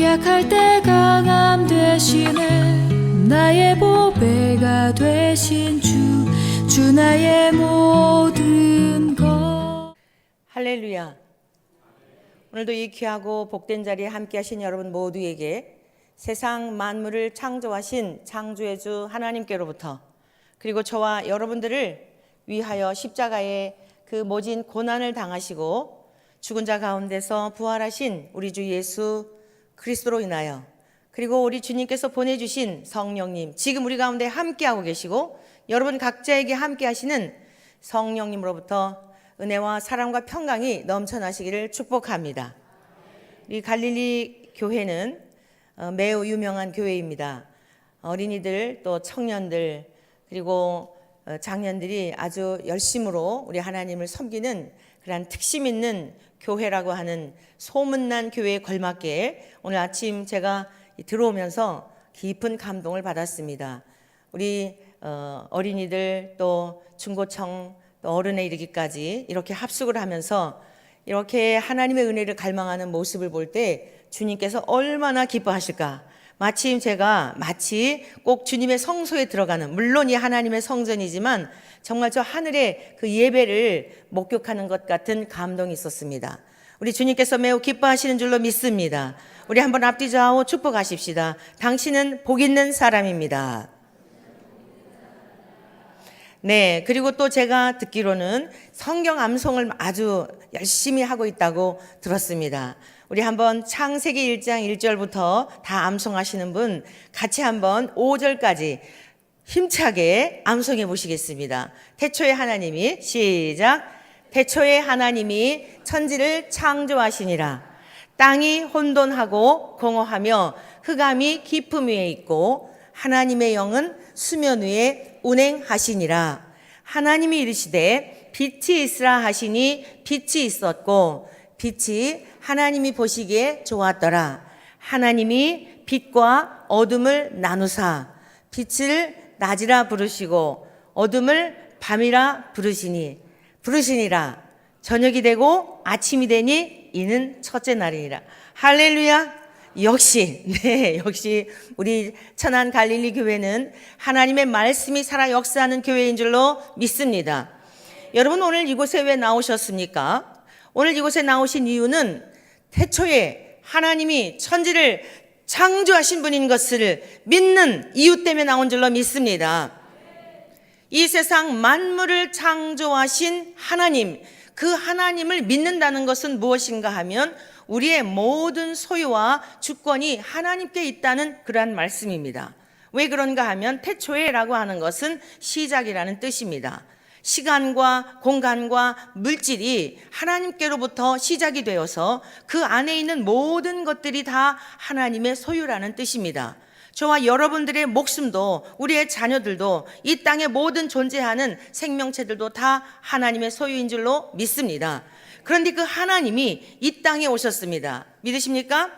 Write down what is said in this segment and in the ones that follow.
약할 때 강함 되시네. 나의 보배가 되신 주 나의 모든 것. 할렐루야. 오늘도 이 귀하고 복된 자리에 함께 하신 여러분 모두에게 세상 만물을 창조하신 창조의 주 하나님께로부터, 그리고 저와 여러분들을 위하여 십자가의 그 모진 고난을 당하시고 죽은 자 가운데서 부활하신 우리 주 예수 그리스도로 인하여, 그리고 우리 주님께서 보내주신 성령님, 지금 우리 가운데 함께하고 계시고 여러분 각자에게 함께 하시는 성령님으로부터 은혜와 사랑과 평강이 넘쳐나시기를 축복합니다. 이 갈릴리 교회는 매우 유명한 교회입니다. 어린이들 또 청년들 그리고 장년들이 아주 열심으로 우리 하나님을 섬기는 그런 특심 있는 교회라고 하는 소문난 교회에 걸맞게 오늘 아침 제가 들어오면서 깊은 감동을 받았습니다. 우리 어린이들 또 중고청 또 어른에 이르기까지 이렇게 합숙을 하면서 이렇게 하나님의 은혜를 갈망하는 모습을 볼 때 주님께서 얼마나 기뻐하실까. 제가 꼭 주님의 성소에 들어가는, 물론 이 하나님의 성전이지만 정말 저 하늘의 그 예배를 목격하는 것 같은 감동이 있었습니다. 우리 주님께서 매우 기뻐하시는 줄로 믿습니다. 우리 한번 앞뒤 좌우 축복하십시다. 당신은 복 있는 사람입니다. 네, 그리고 또 제가 듣기로는 성경 암송을 아주 열심히 하고 있다고 들었습니다. 우리 한번 창세기 1장 1절부터 다 암송하시는 분 같이 한번 5절까지 힘차게 암송해 보시겠습니다. 태초에 하나님이, 시작. 태초에 하나님이 천지를 창조하시니라. 땅이 혼돈하고 공허하며 흑암이 깊음 위에 있고 하나님의 영은 수면 위에 운행하시니라. 하나님이 이르시되 빛이 있으라 하시니 빛이 있었고 빛이 하나님이 보시기에 좋았더라. 하나님이 빛과 어둠을 나누사 빛을 낮이라 부르시고 어둠을 밤이라 부르시니라. 저녁이 되고 아침이 되니 이는 첫째 날이니라. 할렐루야. 역시 우리 천안 갈릴리 교회는 하나님의 말씀이 살아 역사하는 교회인 줄로 믿습니다. 여러분 오늘 이곳에 왜 나오셨습니까? 오늘 이곳에 나오신 이유는 태초에 하나님이 천지를 창조하신 분인 것을 믿는 이유 때문에 나온 줄로 믿습니다. 이 세상 만물을 창조하신 하나님, 그 하나님을 믿는다는 것은 무엇인가 하면 우리의 모든 소유와 주권이 하나님께 있다는 그러한 말씀입니다. 왜 그런가 하면 태초에라고 하는 것은 시작이라는 뜻입니다. 시간과 공간과 물질이 하나님께로부터 시작이 되어서 그 안에 있는 모든 것들이 다 하나님의 소유라는 뜻입니다. 저와 여러분들의 목숨도 우리의 자녀들도 이 땅에 모든 존재하는 생명체들도 다 하나님의 소유인 줄로 믿습니다. 그런데 그 하나님이 이 땅에 오셨습니다. 믿으십니까?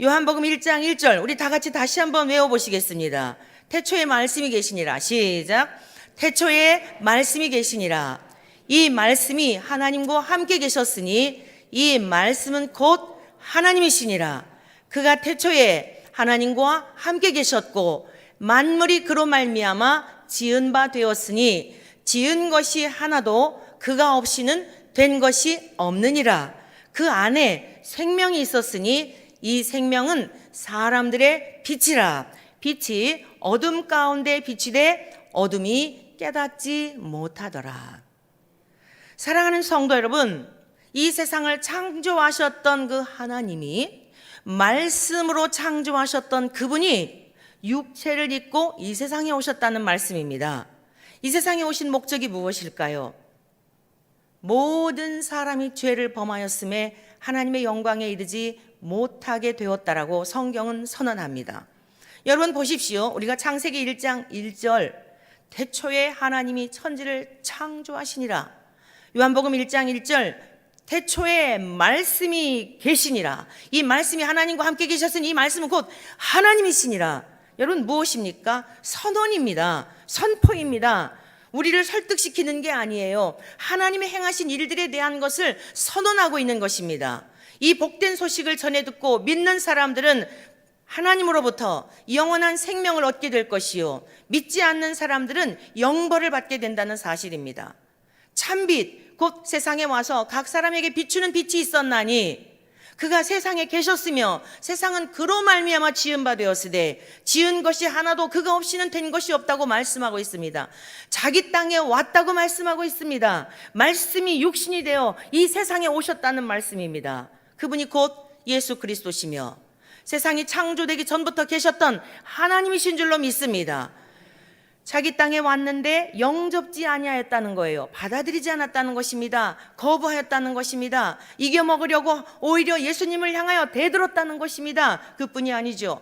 요한복음 1장 1절 우리 다 같이 다시 한번 외워보시겠습니다. 태초에 말씀이 계시니라. 시작. 태초에 말씀이 계시니라. 이 말씀이 하나님과 함께 계셨으니 이 말씀은 곧 하나님이시니라. 그가 태초에 하나님과 함께 계셨고 만물이 그로 말미암아 지은 바 되었으니 지은 것이 하나도 그가 없이는 된 것이 없느니라. 그 안에 생명이 있었으니 이 생명은 사람들의 빛이라. 빛이 어둠 가운데 비치되 어둠이 깨닫지 못하더라. 사랑하는 성도 여러분, 이 세상을 창조하셨던 그 하나님이 말씀으로 창조하셨던 그분이 육체를 입고 이 세상에 오셨다는 말씀입니다. 이 세상에 오신 목적이 무엇일까요? 모든 사람이 죄를 범하였음에 하나님의 영광에 이르지 못하게 되었다라고 성경은 선언합니다. 여러분 보십시오. 우리가 창세기 1장 1절 태초에 하나님이 천지를 창조하시니라. 요한복음 1장 1절 태초에 말씀이 계시니라. 이 말씀이 하나님과 함께 계셨으니 이 말씀은 곧 하나님이시니라. 여러분 무엇입니까? 선언입니다. 선포입니다. 우리를 설득시키는 게 아니에요. 하나님의 행하신 일들에 대한 것을 선언하고 있는 것입니다. 이 복된 소식을 전해 듣고 믿는 사람들은 하나님으로부터 영원한 생명을 얻게 될 것이요, 믿지 않는 사람들은 영벌을 받게 된다는 사실입니다. 참빛 곧 세상에 와서 각 사람에게 비추는 빛이 있었나니 그가 세상에 계셨으며 세상은 그로 말미암아 지은 바 되었으되 지은 것이 하나도 그가 없이는 된 것이 없다고 말씀하고 있습니다. 자기 땅에 왔다고 말씀하고 있습니다. 말씀이 육신이 되어 이 세상에 오셨다는 말씀입니다. 그분이 곧 예수 그리스도시며 세상이 창조되기 전부터 계셨던 하나님이신 줄로 믿습니다. 자기 땅에 왔는데 영접지 아니하였다는 거예요. 받아들이지 않았다는 것입니다. 거부하였다는 것입니다. 이겨먹으려고 오히려 예수님을 향하여 대들었다는 것입니다. 그뿐이 아니죠.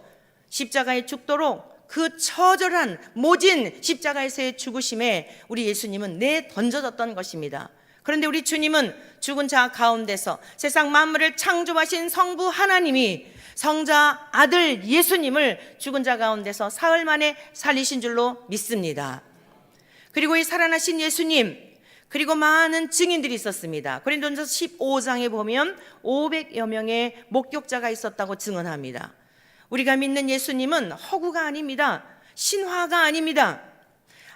십자가에 죽도록 그 처절한 모진 십자가에서의 죽으심에 우리 예수님은 내던져졌던 것입니다. 그런데 우리 주님은 죽은 자 가운데서 세상 만물을 창조하신 성부 하나님이 성자 아들 예수님을 죽은 자 가운데서 사흘 만에 살리신 줄로 믿습니다. 그리고 이 살아나신 예수님, 그리고 많은 증인들이 있었습니다. 고린도전서 15장에 보면 500여 명의 목격자가 있었다고 증언합니다. 우리가 믿는 예수님은 허구가 아닙니다. 신화가 아닙니다.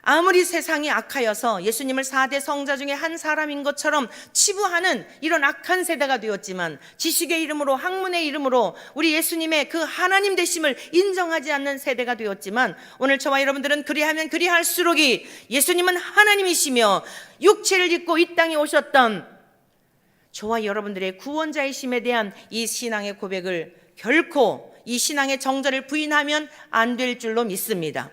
아무리 세상이 악하여서 예수님을 4대 성자 중에 한 사람인 것처럼 치부하는 이런 악한 세대가 되었지만, 지식의 이름으로 학문의 이름으로 우리 예수님의 그 하나님 되심을 인정하지 않는 세대가 되었지만, 오늘 저와 여러분들은 그리하면 그리할수록이 예수님은 하나님이시며 육체를 입고 이 땅에 오셨던 저와 여러분들의 구원자이심에 대한 이 신앙의 고백을 결코, 이 신앙의 정절을 부인하면 안 될 줄로 믿습니다.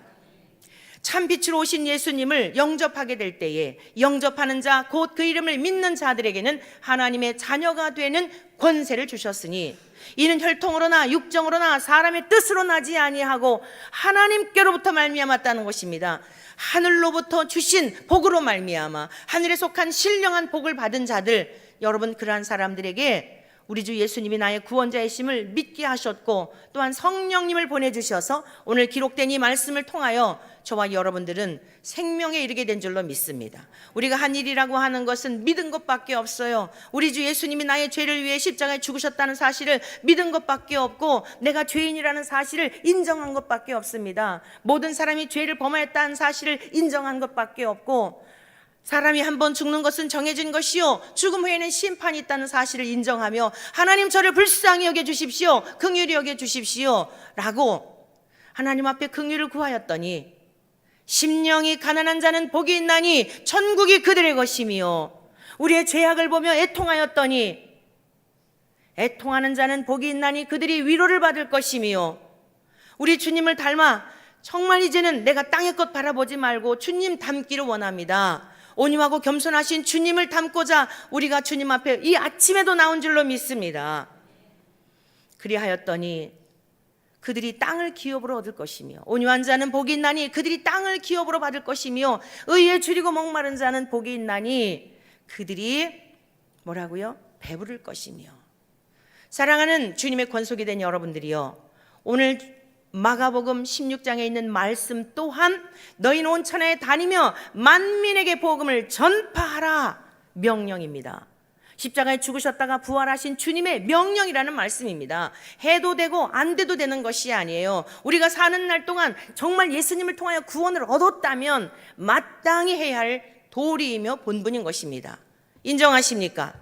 참빛으로 오신 예수님을 영접하게 될 때에 영접하는 자 곧 그 이름을 믿는 자들에게는 하나님의 자녀가 되는 권세를 주셨으니 이는 혈통으로나 육정으로나 사람의 뜻으로 나지 아니하고 하나님께로부터 말미암았다는 것입니다. 하늘로부터 주신 복으로 말미암아 하늘에 속한 신령한 복을 받은 자들, 여러분 그러한 사람들에게 우리 주 예수님이 나의 구원자이심을 믿게 하셨고 또한 성령님을 보내주셔서 오늘 기록된 이 말씀을 통하여 저와 여러분들은 생명에 이르게 된 줄로 믿습니다. 우리가 한 일이라고 하는 것은 믿은 것밖에 없어요. 우리 주 예수님이 나의 죄를 위해 십자가에 죽으셨다는 사실을 믿은 것밖에 없고 내가 죄인이라는 사실을 인정한 것밖에 없습니다. 모든 사람이 죄를 범하였다는 사실을 인정한 것밖에 없고, 사람이 한 번 죽는 것은 정해진 것이요 죽음 후에는 심판이 있다는 사실을 인정하며 하나님 저를 불쌍히 여겨주십시오, 긍휼히 여겨주십시오 라고 하나님 앞에 긍휼을 구하였더니 심령이 가난한 자는 복이 있나니 천국이 그들의 것이며, 우리의 죄악을 보며 애통하였더니 애통하는 자는 복이 있나니 그들이 위로를 받을 것이며, 우리 주님을 닮아 정말 이제는 내가 땅의 것 바라보지 말고 주님 닮기를 원합니다. 온유하고 겸손하신 주님을 닮고자 우리가 주님 앞에 이 아침에도 나온 줄로 믿습니다. 그리하였더니 그들이 땅을 기업으로 얻을 것이며, 온유한 자는 복이 있나니 그들이 땅을 기업으로 받을 것이며, 의에 줄이고 목마른 자는 복이 있나니 그들이 뭐라고요? 배부를 것이며. 사랑하는 주님의 권속이 된 여러분들이요, 오늘 마가복음 16장에 있는 말씀 또한 너희는 온 천하에 다니며 만민에게 복음을 전파하라 명령입니다. 십자가에 죽으셨다가 부활하신 주님의 명령이라는 말씀입니다. 해도 되고 안 돼도 되는 것이 아니에요. 우리가 사는 날 동안 정말 예수님을 통하여 구원을 얻었다면 마땅히 해야 할 도리이며 본분인 것입니다. 인정하십니까?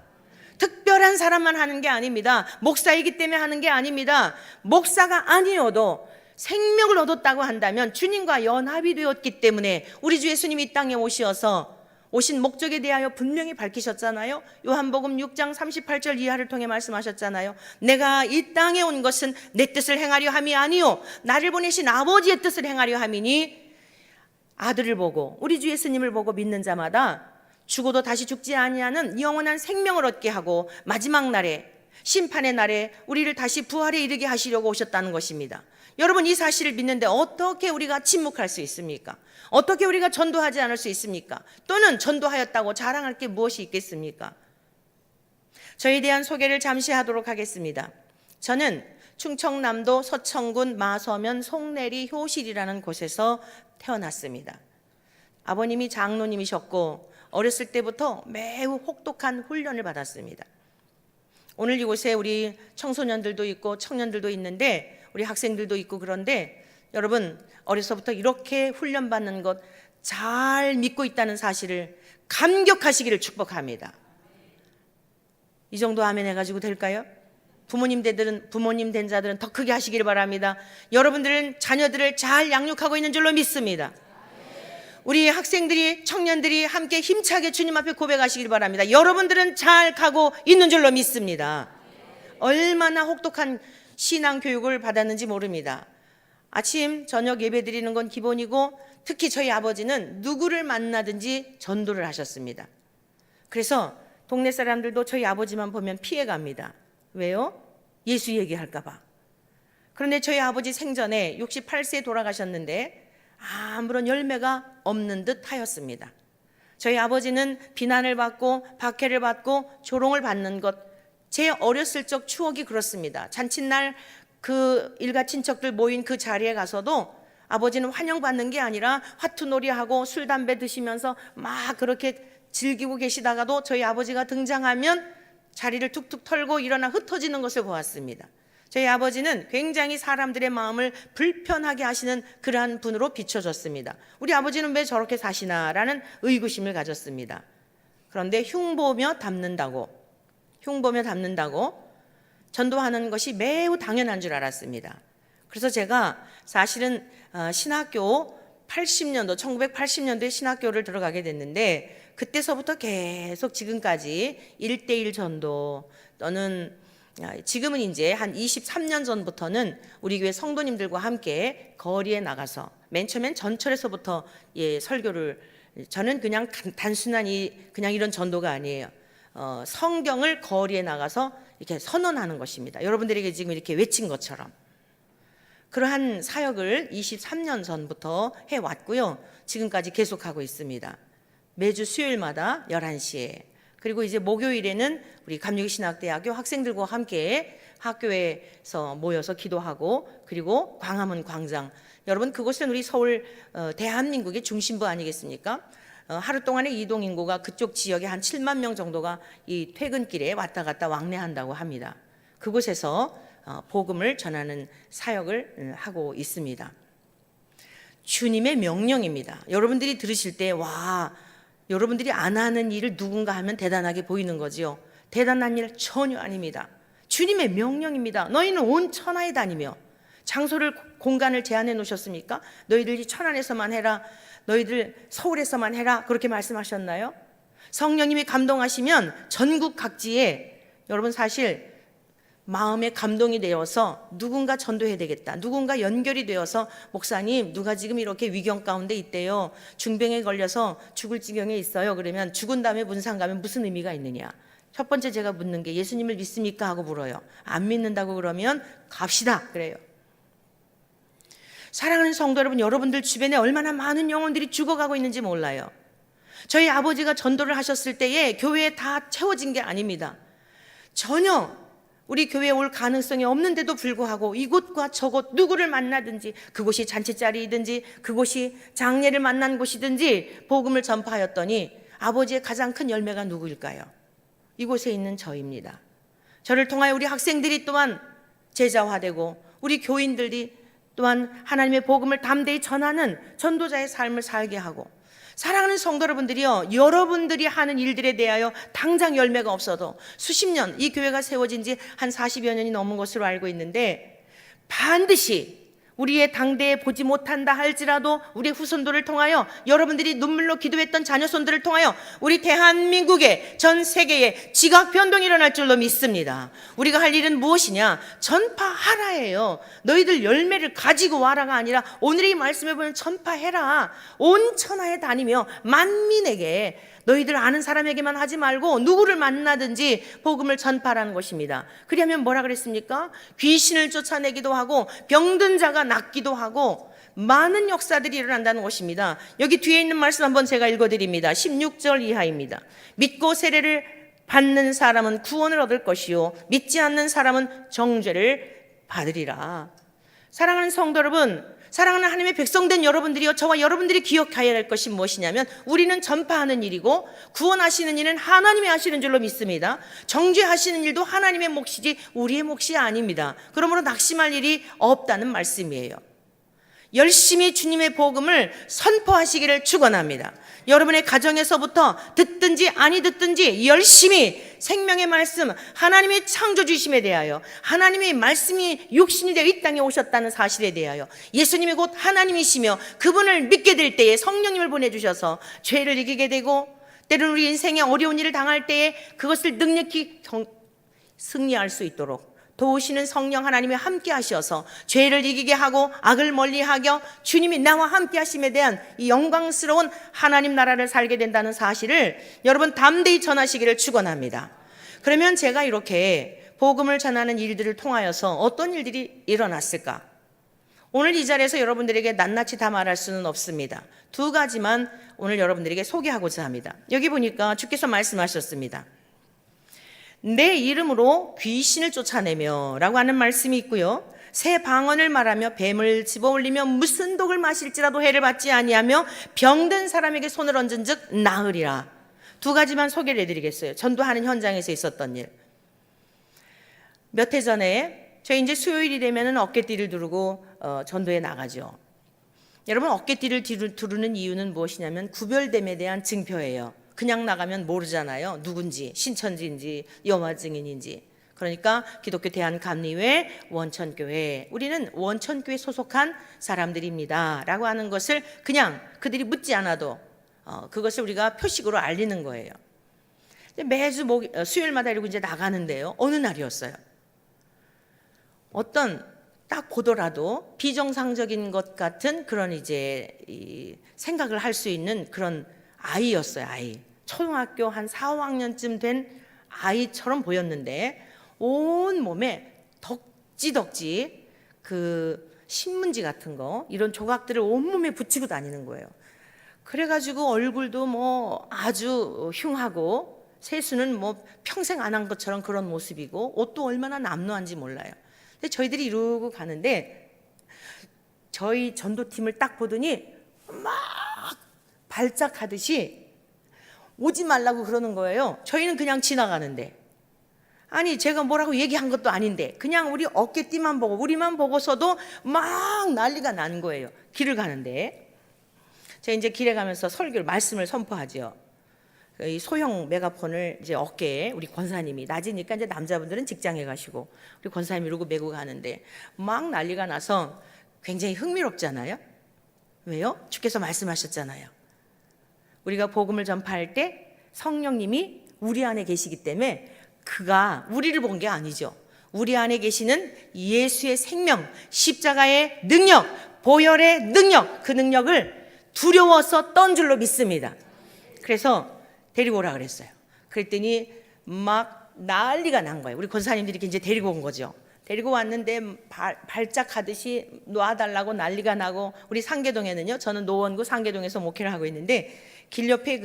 특별한 사람만 하는 게 아닙니다. 목사이기 때문에 하는 게 아닙니다. 목사가 아니어도 생명을 얻었다고 한다면 주님과 연합이 되었기 때문에 우리 주 예수님이 이 땅에 오신 목적에 대하여 분명히 밝히셨잖아요. 요한복음 6장 38절 이하를 통해 말씀하셨잖아요. 내가 이 땅에 온 것은 내 뜻을 행하려 함이 아니요 나를 보내신 아버지의 뜻을 행하려 함이니, 아들을 보고 우리 주 예수님을 보고 믿는 자마다 죽어도 다시 죽지 아니하는 영원한 생명을 얻게 하고 마지막 날에 심판의 날에 우리를 다시 부활에 이르게 하시려고 오셨다는 것입니다. 여러분, 이 사실을 믿는데 어떻게 우리가 침묵할 수 있습니까? 어떻게 우리가 전도하지 않을 수 있습니까? 또는 전도하였다고 자랑할 게 무엇이 있겠습니까? 저에 대한 소개를 잠시 하도록 하겠습니다. 저는 충청남도 서천군 마서면 송내리 효실이라는 곳에서 태어났습니다. 아버님이 장로님이셨고 어렸을 때부터 매우 혹독한 훈련을 받았습니다. 오늘 이곳에 우리 청소년들도 있고 청년들도 있는데 우리 학생들도 있고 그런데 여러분 어려서부터 이렇게 훈련받는 것 잘 믿고 있다는 사실을 감격하시기를 축복합니다. 이 정도 아멘 해가지고 될까요? 부모님 된 자들은 더 크게 하시기를 바랍니다. 여러분들은 자녀들을 잘 양육하고 있는 줄로 믿습니다. 우리 학생들이 청년들이 함께 힘차게 주님 앞에 고백하시길 바랍니다. 여러분들은 잘 가고 있는 줄로 믿습니다. 얼마나 혹독한 신앙 교육을 받았는지 모릅니다. 아침 저녁 예배 드리는 건 기본이고 특히 저희 아버지는 누구를 만나든지 전도를 하셨습니다. 그래서 동네 사람들도 저희 아버지만 보면 피해갑니다. 왜요? 예수 얘기할까 봐. 그런데 저희 아버지 생전에 68세에 돌아가셨는데 아무런 열매가 없는 듯 하였습니다. 저희 아버지는 비난을 받고 박해를 받고 조롱을 받는 것, 제 어렸을 적 추억이 그렇습니다. 잔칫날 그 일가 친척들 모인 그 자리에 가서도 아버지는 환영받는 게 아니라 화투놀이하고 술 담배 드시면서 막 그렇게 즐기고 계시다가도 저희 아버지가 등장하면 자리를 툭툭 털고 일어나 흩어지는 것을 보았습니다. 저희 아버지는 굉장히 사람들의 마음을 불편하게 하시는 그러한 분으로 비춰졌습니다. 우리 아버지는 왜 저렇게 사시나라는 의구심을 가졌습니다. 그런데 흉보며 담는다고 전도하는 것이 매우 당연한 줄 알았습니다. 그래서 제가 사실은 신학교 1980년도에 신학교를 들어가게 됐는데 그때서부터 계속 지금까지 1:1 전도 또는 지금은 이제 한 23년 전부터는 우리 교회 성도님들과 함께 거리에 나가서 맨 처음엔 전철에서부터 설교를 저는 그냥 단순한 그냥 이런 전도가 아니에요. 성경을 거리에 나가서 이렇게 선언하는 것입니다. 여러분들에게 지금 이렇게 외친 것처럼 그러한 사역을 23년 전부터 해왔고요. 지금까지 계속하고 있습니다. 매주 수요일마다 11시에 그리고 이제 목요일에는 우리 감리교신학대학교 학생들과 함께 학교에서 모여서 기도하고 그리고 광화문 광장 여러분 그곳은 우리 서울 대한민국의 중심부 아니겠습니까? 하루 동안에 이동 인구가 그쪽 지역에 한 7만 명 정도가 이 퇴근길에 왔다 갔다 왕래한다고 합니다. 그곳에서 복음을 전하는 사역을 하고 있습니다. 주님의 명령입니다. 여러분들이 들으실 때 와, 여러분들이 안 하는 일을 누군가 하면 대단하게 보이는 거지요. 대단한 일 전혀 아닙니다. 주님의 명령입니다. 너희는 온 천하에 다니며 장소를 공간을 제한해 놓으셨습니까? 너희들이 천안에서만 해라. 너희들 서울에서만 해라. 그렇게 말씀하셨나요? 성령님이 감동하시면 전국 각지에 여러분 사실 마음에 감동이 되어서 누군가 전도해야 되겠다. 누군가 연결이 되어서 목사님 누가 지금 이렇게 위경 가운데 있대요. 중병에 걸려서 죽을 지경에 있어요. 그러면 죽은 다음에 문상 가면 무슨 의미가 있느냐. 첫 번째 제가 묻는 게 예수님을 믿습니까? 하고 물어요. 안 믿는다고 그러면 갑시다. 그래요. 사랑하는 성도 여러분, 여러분들 주변에 얼마나 많은 영혼들이 죽어가고 있는지 몰라요. 저희 아버지가 전도를 하셨을 때에 교회에 다 채워진 게 아닙니다. 전혀 우리 교회에 올 가능성이 없는데도 불구하고 이곳과 저곳 누구를 만나든지 그곳이 잔치자리이든지 그곳이 장례를 만난 곳이든지 복음을 전파하였더니 아버지의 가장 큰 열매가 누구일까요? 이곳에 있는 저입니다. 저를 통하여 우리 학생들이 또한 제자화되고 우리 교인들이 또한 하나님의 복음을 담대히 전하는 전도자의 삶을 살게 하고 사랑하는 성도 여러분들이요, 여러분들이 하는 일들에 대하여 당장 열매가 없어도 수십 년, 이 교회가 세워진 지 한 40여 년이 넘은 것으로 알고 있는데 반드시 우리의 당대에 보지 못한다 할지라도 우리 후손들을 통하여 여러분들이 눈물로 기도했던 자녀손들을 통하여 우리 대한민국의 전 세계에 지각 변동이 일어날 줄로 믿습니다. 우리가 할 일은 무엇이냐? 전파하라예요. 너희들 열매를 가지고 와라가 아니라 오늘 이 말씀에 보면 전파해라. 온 천하에 다니며 만민에게 너희들 아는 사람에게만 하지 말고 누구를 만나든지 복음을 전파하라는 것입니다. 그러면 뭐라 그랬습니까? 귀신을 쫓아내기도 하고 병든 자가 낫기도 하고 많은 역사들이 일어난다는 것입니다. 여기 뒤에 있는 말씀 한번 제가 읽어드립니다. 16절 이하입니다. 믿고 세례를 받는 사람은 구원을 얻을 것이요 믿지 않는 사람은 정죄를 받으리라. 사랑하는 성도 여러분, 사랑하는 하나님의 백성된 여러분들이요, 저와 여러분들이 기억해야 할 것이 무엇이냐면 우리는 전파하는 일이고 구원하시는 일은 하나님이 하시는 줄로 믿습니다. 정죄하시는 일도 하나님의 몫이지 우리의 몫이 아닙니다. 그러므로 낙심할 일이 없다는 말씀이에요. 열심히 주님의 복음을 선포하시기를 축원합니다. 여러분의 가정에서부터 듣든지 아니 듣든지 열심히 생명의 말씀, 하나님의 창조주심에 대하여, 하나님의 말씀이 육신이 되어 이 땅에 오셨다는 사실에 대하여, 예수님이 곧 하나님이시며 그분을 믿게 될 때에 성령님을 보내주셔서 죄를 이기게 되고, 때로는 우리 인생에 어려운 일을 당할 때에 그것을 능력히 승리할 수 있도록 도우시는 성령 하나님이 함께 하셔서 죄를 이기게 하고 악을 멀리하여 주님이 나와 함께 하심에 대한 이 영광스러운 하나님 나라를 살게 된다는 사실을 여러분 담대히 전하시기를 축원합니다. 그러면 제가 이렇게 복음을 전하는 일들을 통하여서 어떤 일들이 일어났을까? 오늘 이 자리에서 여러분들에게 낱낱이 다 말할 수는 없습니다. 두 가지만 오늘 여러분들에게 소개하고자 합니다. 여기 보니까 주께서 말씀하셨습니다. 내 이름으로 귀신을 쫓아내며 라고 하는 말씀이 있고요, 새 방언을 말하며 뱀을 집어올리며 무슨 독을 마실지라도 해를 받지 아니하며 병든 사람에게 손을 얹은 즉 나으리라. 두 가지만 소개를 해드리겠어요. 전도하는 현장에서 있었던 일. 몇 해 전에 저희 이제 수요일이 되면은 어깨띠를 두르고 전도에 나가죠. 여러분, 어깨띠를 두르는 이유는 무엇이냐면 구별됨에 대한 증표예요. 그냥 나가면 모르잖아요. 누군지, 신천지인지 여화증인인지. 그러니까 기독교 대한감리회, 원천교회, 우리는 원천교회 소속한 사람들입니다 라고 하는 것을 그냥 그들이 묻지 않아도 그것을 우리가 표식으로 알리는 거예요. 매주 수요일마다 이러고 이제 나가는데요, 어느 날이었어요. 어떤 딱 보더라도 비정상적인 것 같은 그런 이제 생각을 할 수 있는 그런 아이였어요. 아이. 초등학교 한 4, 5학년쯤 된 아이처럼 보였는데 온 몸에 덕지덕지 그 신문지 같은 거, 이런 조각들을 온몸에 붙이고 다니는 거예요. 그래가지고 얼굴도 뭐 아주 흉하고 세수는 뭐 평생 안 한 것처럼 그런 모습이고 옷도 얼마나 남루한지 몰라요. 근데 저희들이 이러고 가는데 저희 전도팀을 딱 보더니 막 발작하듯이 오지 말라고 그러는 거예요. 저희는 그냥 지나가는데, 아니 제가 뭐라고 얘기한 것도 아닌데 그냥 우리 어깨띠만 보고 우리만 보고서도 막 난리가 난 거예요. 길을 가는데 제가 이제 길에 가면서 설교를 말씀을 선포하죠. 이 소형 메가폰을 이제 어깨에 우리 권사님이, 낮이니까 이제 남자분들은 직장에 가시고 우리 권사님이 이러고 메고 가는데 막 난리가 나서 굉장히 흥미롭잖아요. 왜요? 주께서 말씀하셨잖아요. 우리가 복음을 전파할 때 성령님이 우리 안에 계시기 때문에 그가 우리를 본 게 아니죠. 우리 안에 계시는 예수의 생명, 십자가의 능력, 보혈의 능력, 그 능력을 두려워서 떤 줄로 믿습니다. 그래서 데리고 오라 그랬어요. 그랬더니 막 난리가 난 거예요. 우리 권사님들이 이제 데리고 온 거죠. 데리고 왔는데 발작하듯이 놔달라고 난리가 나고, 우리 상계동에는요, 저는 노원구 상계동에서 목회를 하고 있는데 길 옆에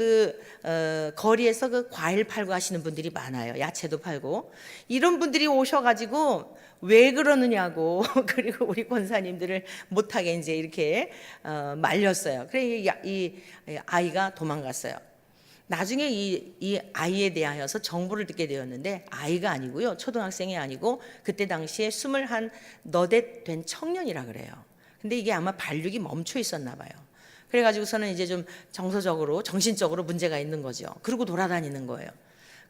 거리에서 그 과일 팔고 하시는 분들이 많아요. 야채도 팔고. 이런 분들이 오셔가지고 왜 그러느냐고 그리고 우리 권사님들을 못하게 이제 이렇게 말렸어요. 그래 이 아이가 도망갔어요. 나중에 이 아이에 대하여서 정보를 듣게 되었는데 아이가 아니고요, 초등학생이 아니고 그때 당시에 21 된 청년이라 그래요. 근데 이게 아마 발육이 멈춰 있었나 봐요. 그래가지고서는 이제 좀 정서적으로, 정신적으로 문제가 있는 거죠. 그러고 돌아다니는 거예요.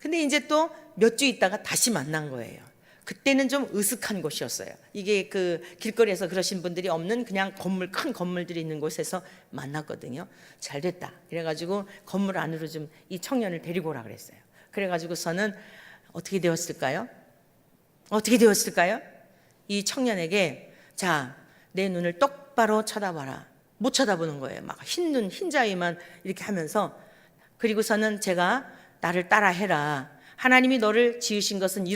근데 이제 또 몇 주 있다가 다시 만난 거예요. 그때는 좀 으슥한 곳이었어요. 이게 그 길거리에서 그러신 분들이 없는 그냥 건물, 큰 건물들이 있는 곳에서 만났거든요. 잘 됐다. 그래가지고 건물 안으로 좀 이 청년을 데리고 오라 그랬어요. 그래가지고서는 어떻게 되었을까요? 어떻게 되었을까요? 이 청년에게, 자, 내 눈을 똑바로 쳐다봐라. 못 쳐다보는 거예요. 막 흰 눈, 흰자위만 이렇게 하면서, 그리고서는 제가 나를 따라해라. 하나님이 너를 지으신 것은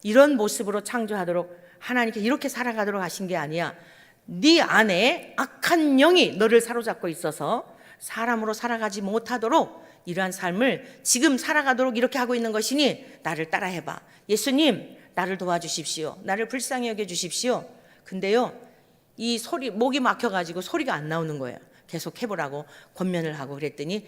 이런 모습으로 창조하도록, 하나님께 이렇게 살아가도록 하신 게 아니야. 네 안에 악한 영이 너를 사로잡고 있어서 사람으로 살아가지 못하도록 이러한 삶을 지금 살아가도록 이렇게 하고 있는 것이니 나를 따라해봐. 예수님, 나를 도와주십시오. 나를 불쌍히 여겨주십시오. 근데요, 이 소리 목이 막혀가지고 소리가 안 나오는 거예요. 계속 해보라고 권면을 하고 그랬더니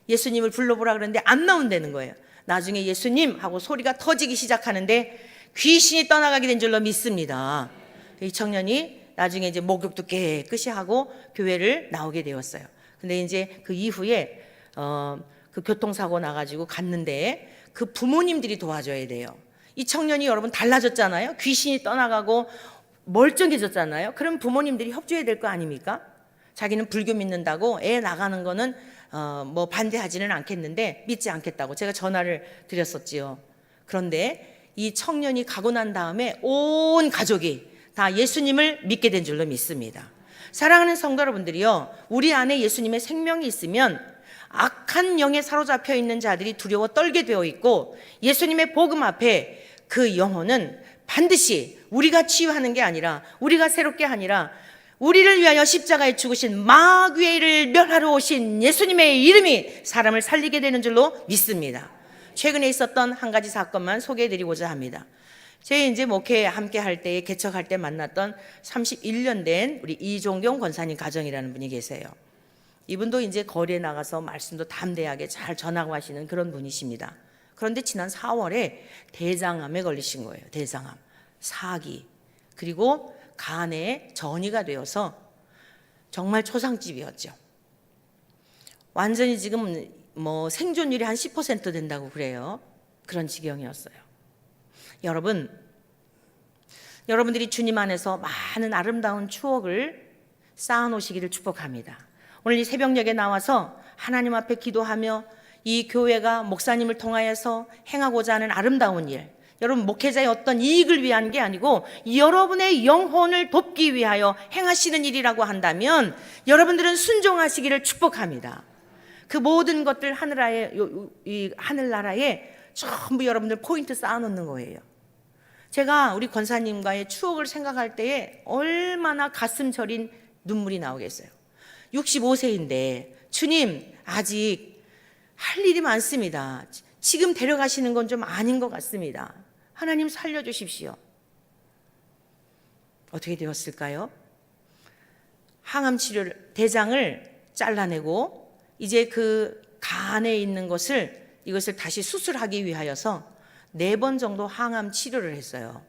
예수님을 불러보라 그러는데 안 나온다는 거예요. 나중에 예수님 하고 소리가 터지기 시작하는데 귀신이 떠나가게 된 줄로 믿습니다. 이 청년이 나중에 이제 목욕도 깨끗이 하고 교회를 나오게 되었어요. 근데 이제 그 이후에 그 교통사고 나가지고 갔는데 그 부모님들이 도와줘야 돼요. 이 청년이 여러분 달라졌잖아요. 귀신이 떠나가고 멀쩡해졌잖아요. 그럼 부모님들이 협조해야 될 거 아닙니까? 자기는 불교 믿는다고 애 나가는 거는 뭐 반대하지는 않겠는데 믿지 않겠다고 제가 전화를 드렸었지요. 그런데 이 청년이 가고 난 다음에 온 가족이 다 예수님을 믿게 된 줄로 믿습니다. 사랑하는 성도 여러분들이요, 우리 안에 예수님의 생명이 있으면 악한 영에 사로잡혀 있는 자들이 두려워 떨게 되어 있고, 예수님의 복음 앞에 그 영혼은 반드시 우리가 치유하는 게 아니라, 우리가 새롭게 아니라 우리를 위하여 십자가에 죽으신 마귀를 멸하러 오신 예수님의 이름이 사람을 살리게 되는 줄로 믿습니다. 최근에 있었던 한 가지 사건만 소개해드리고자 합니다. 저희 이제 목회 함께 할 때에 개척할 때 만났던 31년 된 우리 이종경 권사님 가정이라는 분이 계세요. 이분도 이제 거리에 나가서 말씀도 담대하게 잘 전하고 하시는 그런 분이십니다. 그런데 지난 4월에 대장암에 걸리신 거예요. 대장암, 사기, 그리고 간에 전이가 되어서 정말 초상집이었죠. 완전히 지금 뭐 생존율이 한 10% 된다고 그래요. 그런 지경이었어요. 여러분들이 주님 안에서 많은 아름다운 추억을 쌓아놓으시기를 축복합니다. 오늘 이 새벽녘에 나와서 하나님 앞에 기도하며 이 교회가 목사님을 통하여서 행하고자 하는 아름다운 일, 여러분 목회자의 어떤 이익을 위한 게 아니고 여러분의 영혼을 돕기 위하여 행하시는 일이라고 한다면 여러분들은 순종하시기를 축복합니다. 그 모든 것들 하늘나라에 전부 여러분들 포인트 쌓아놓는 거예요. 제가 우리 권사님과의 추억을 생각할 때에 얼마나 가슴 저린 눈물이 나오겠어요. 65세인데 주님 아직 할 일이 많습니다. 지금 데려가시는 건 좀 아닌 것 같습니다. 하나님 살려주십시오. 어떻게 되었을까요? 항암 치료를, 대장을 잘라내고 이제 그 간에 있는 이것을 다시 수술하기 위하여서 4번 정도 항암 치료를 했어요.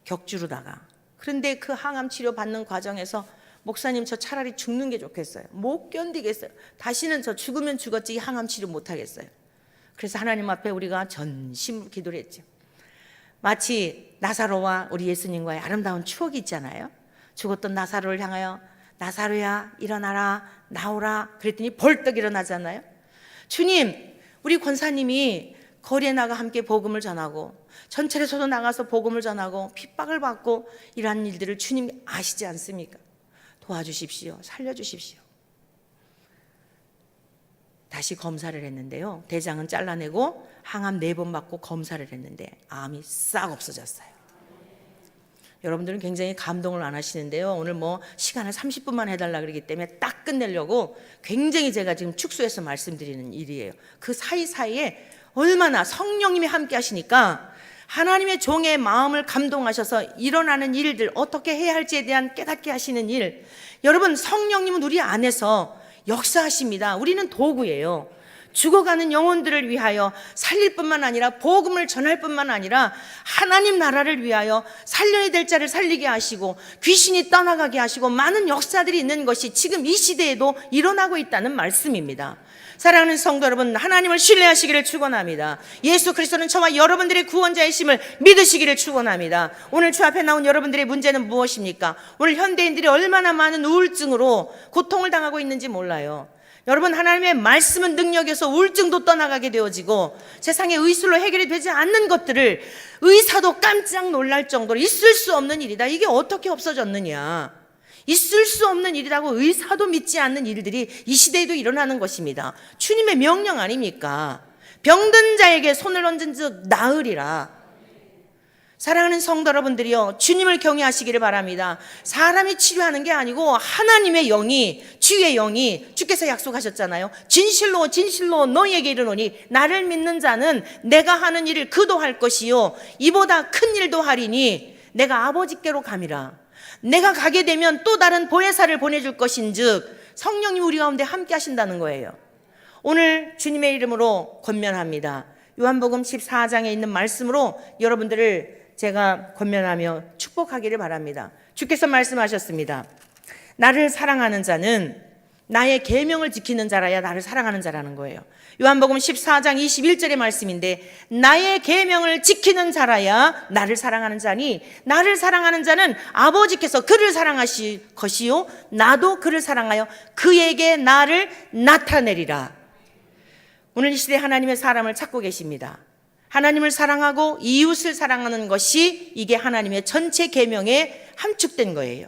격주로다가. 그런데 그 항암 치료 받는 과정에서 목사님 저 차라리 죽는 게 좋겠어요. 못 견디겠어요. 다시는 저 죽으면 죽었지 이 항암 치료 못 하겠어요. 그래서 하나님 앞에 우리가 전심으로 기도를 했죠. 마치 나사로와 우리 예수님과의 아름다운 추억이 있잖아요. 죽었던 나사로를 향하여 나사로야 일어나라 나오라 그랬더니 벌떡 일어나잖아요. 주님, 우리 권사님이 거리에 나가 함께 복음을 전하고 전철에서도 나가서 복음을 전하고 핍박을 받고 이러한 일들을 주님 아시지 않습니까? 도와주십시오. 살려주십시오. 다시 검사를 했는데요. 대장은 잘라내고 항암 4번 맞고 검사를 했는데 암이 싹 없어졌어요. 여러분들은 굉장히 감동을 안 하시는데요. 오늘 뭐 시간을 30분만 해달라 그러기 때문에 딱 끝내려고 굉장히 제가 지금 축소해서 말씀드리는 일이에요. 그 사이사이에 얼마나 성령님이 함께 하시니까 하나님의 종의 마음을 감동하셔서 일어나는 일들, 어떻게 해야 할지에 대한 깨닫게 하시는 일. 여러분, 성령님은 우리 안에서 역사하십니다. 우리는 도구예요. 죽어가는 영혼들을 위하여 살릴 뿐만 아니라 복음을 전할 뿐만 아니라 하나님 나라를 위하여 살려야 될 자를 살리게 하시고 귀신이 떠나가게 하시고 많은 역사들이 있는 것이 지금 이 시대에도 일어나고 있다는 말씀입니다. 사랑하는 성도 여러분, 하나님을 신뢰하시기를 축원합니다. 예수 그리스도는 저와 여러분들의 구원자이심을 믿으시기를 축원합니다. 오늘 주 앞에 나온 여러분들의 문제는 무엇입니까? 오늘 현대인들이 얼마나 많은 우울증으로 고통을 당하고 있는지 몰라요. 여러분, 하나님의 말씀은 능력에서 우울증도 떠나가게 되어지고 세상의 의술로 해결이 되지 않는 것들을 의사도 깜짝 놀랄 정도로 있을 수 없는 일이다. 이게 어떻게 없어졌느냐? 있을 수 없는 일이라고 의사도 믿지 않는 일들이 이 시대에도 일어나는 것입니다. 주님의 명령 아닙니까? 병든 자에게 손을 얹은 즉 나으리라. 사랑하는 성도 여러분들이요, 주님을 경외하시기를 바랍니다. 사람이 치료하는 게 아니고 하나님의 영이, 주의 영이, 주께서 약속하셨잖아요. 진실로 진실로 너희에게 이르노니 나를 믿는 자는 내가 하는 일을 그도 할 것이요 이보다 큰 일도 하리니 내가 아버지께로 감이라. 내가 가게 되면 또 다른 보혜사를 보내줄 것인즉 성령님 우리 가운데 함께 하신다는 거예요. 오늘 주님의 이름으로 권면합니다. 요한복음 14장에 있는 말씀으로 여러분들을 제가 권면하며 축복하기를 바랍니다. 주께서 말씀하셨습니다. 나를 사랑하는 자는 나의 계명을 지키는 자라야 나를 사랑하는 자라는 거예요. 요한복음 14장 21절의 말씀인데 나의 계명을 지키는 자라야 나를 사랑하는 자니 나를 사랑하는 자는 아버지께서 그를 사랑하실 것이요 나도 그를 사랑하여 그에게 나를 나타내리라. 오늘 이 시대 하나님의 사람을 찾고 계십니다. 하나님을 사랑하고 이웃을 사랑하는 것이 이게 하나님의 전체 계명에 함축된 거예요.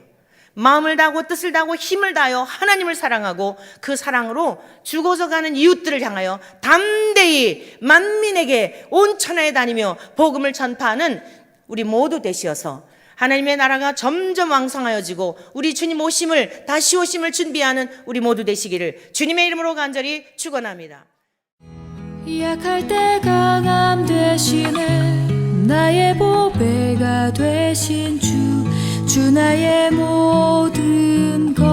마음을 다하고 뜻을 다하고 힘을 다하여 하나님을 사랑하고 그 사랑으로 죽어서 가는 이웃들을 향하여 담대히 만민에게 온 천하에 다니며 복음을 전파하는 우리 모두 되시어서 하나님의 나라가 점점 왕성하여지고 우리 주님 오심을 다시 오심을 준비하는 우리 모두 되시기를 주님의 이름으로 간절히 축원합니다. 약할 때 강함 되시네 나의 보배가 되신 주 나의 모든 것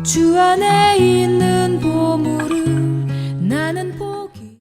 주 안에 있는